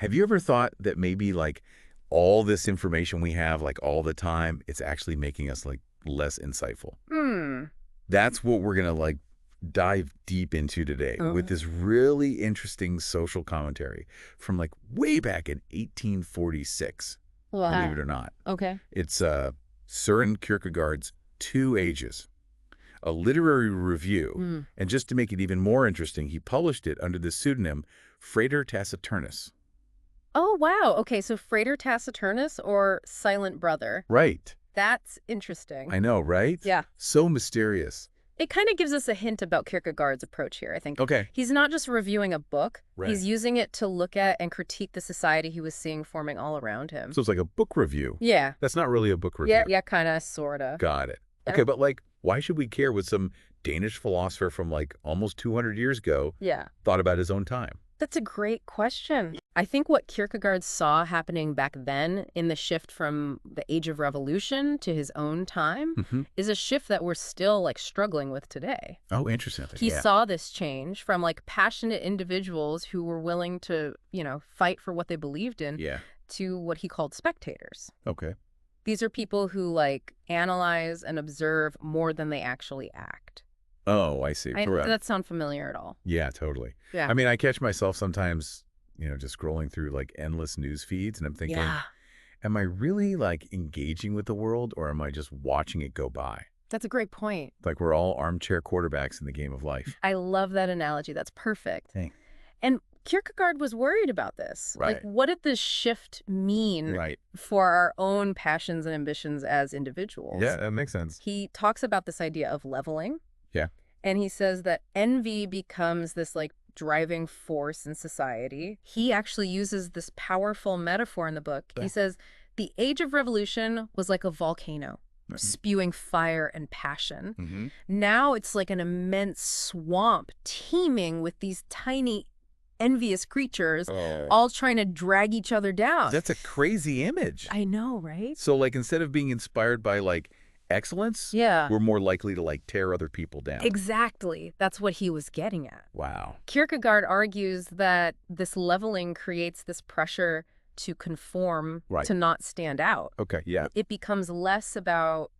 Have you ever thought that maybe like all this information we have like all the time, it's actually making us like less insightful? Hmm. That's what we're going to like dive deep into today with this really interesting social commentary from like way back in 1846, believe it or not. Okay. It's Søren Kierkegaard's Two Ages, a literary review. And just to make it even more interesting, he published it under the pseudonym Frater Taciturnus. Oh, wow. Okay, so Frater Taciturnus or Silent Brother. Right. That's interesting. I know, right? Yeah. So mysterious. It kind of gives us a hint about Kierkegaard's approach here, I think. Okay. He's not just reviewing a book. Right. He's using it to look at and critique the society he was seeing forming all around him. So it's like a book review. Yeah. That's not really a book review. Yeah, kind of, sort of. Got it. Yeah. Okay, but like, why should we care what some Danish philosopher from like almost 200 years ago thought about his own time? That's a great question. I think what Kierkegaard saw happening back then in the shift from the Age of Revolution to his own time is a shift that we're still like struggling with today. Oh, interesting. He saw this change from like passionate individuals who were willing to, fight for what they believed in to what he called spectators. Okay. These are people who like analyze and observe more than they actually act. Oh, I see. Does that sound familiar at all? Yeah, totally. Yeah. I mean, I catch myself sometimes, just scrolling through like endless news feeds and I'm thinking, am I really like engaging with the world or am I just watching it go by? That's a great point. Like we're all armchair quarterbacks in the game of life. I love that analogy. That's perfect. Thanks. And Kierkegaard was worried about this. Right. Like, what did this shift mean for our own passions and ambitions as individuals? Yeah, that makes sense. He talks about this idea of leveling. Yeah. And he says that envy becomes this like driving force in society. He actually uses this powerful metaphor in the book. He says, the Age of Revolution was like a volcano, spewing fire and passion. Now it's like an immense swamp teeming with these tiny envious creatures all trying to drag each other down. That's a crazy image. I know, right? So like instead of being inspired by like excellence, we're more likely to like tear other people down. Exactly. That's what he was getting at. Wow. Kierkegaard argues that this leveling creates this pressure to conform, to not stand out. Okay, yeah. It becomes less about,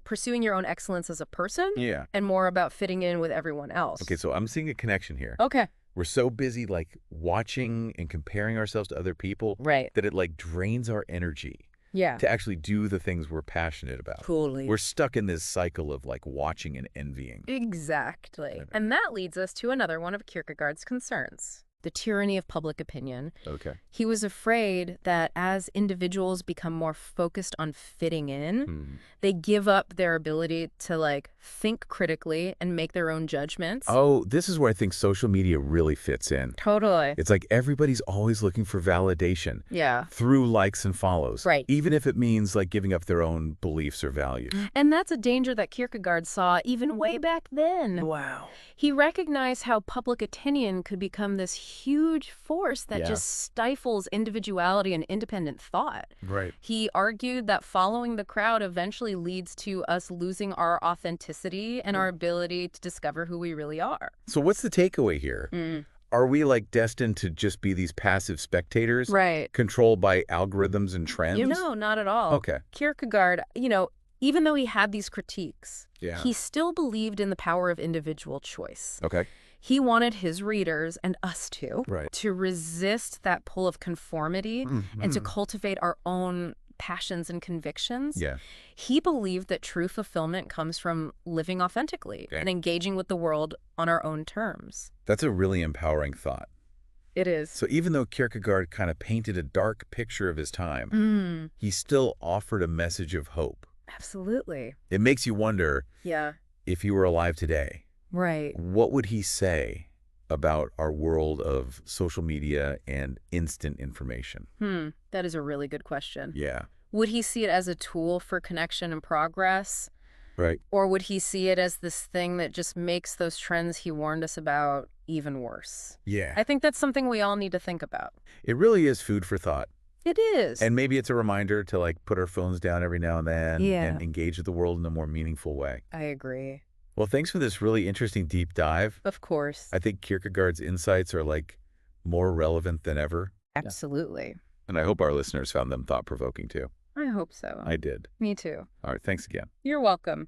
pursuing your own excellence as a person and more about fitting in with everyone else. Okay, so I'm seeing a connection here. Okay. We're so busy like watching and comparing ourselves to other people that it like drains our energy. Yeah. To actually do the things we're passionate about. Totally. We're stuck in this cycle of like watching and envying. Exactly. And that leads us to another one of Kierkegaard's concerns. The tyranny of public opinion. Okay. He was afraid that as individuals become more focused on fitting in, they give up their ability to like think critically and make their own judgments. Oh, this is where I think social media really fits in. Totally. It's like everybody's always looking for validation. Yeah. Through likes and follows. Right. Even if it means like giving up their own beliefs or values. And that's a danger that Kierkegaard saw even way back then. Wow. He recognized how public opinion could become this huge force that just stifles individuality and independent thought. Right. He argued that following the crowd eventually leads to us losing our authenticity and our ability to discover who we really are. So what's the takeaway here? Are we like destined to just be these passive spectators? Right. Controlled by algorithms and trends? No, not at all. Okay. Kierkegaard, even though he had these critiques, Yeah. he still believed in the power of individual choice. Okay. He wanted his readers, and us too, Right. to resist that pull of conformity and to cultivate our own passions and convictions. Yeah. He believed that true fulfillment comes from living authentically and engaging with the world on our own terms. That's a really empowering thought. It is. So even though Kierkegaard kind of painted a dark picture of his time, he still offered a message of hope. Absolutely. It makes you wonder if he were alive today, right? What would he say about our world of social media and instant information? That is a really good question. Yeah. Would he see it as a tool for connection and progress? Right. Or would he see it as this thing that just makes those trends he warned us about even worse? Yeah. I think that's something we all need to think about. It really is food for thought. It is. And maybe it's a reminder to like put our phones down every now and then and engage with the world in a more meaningful way. I agree. Well, thanks for this really interesting deep dive. Of course. I think Kierkegaard's insights are like more relevant than ever. Absolutely. And I hope our listeners found them thought-provoking too. I hope so. I did. Me too. All right, thanks again. You're welcome.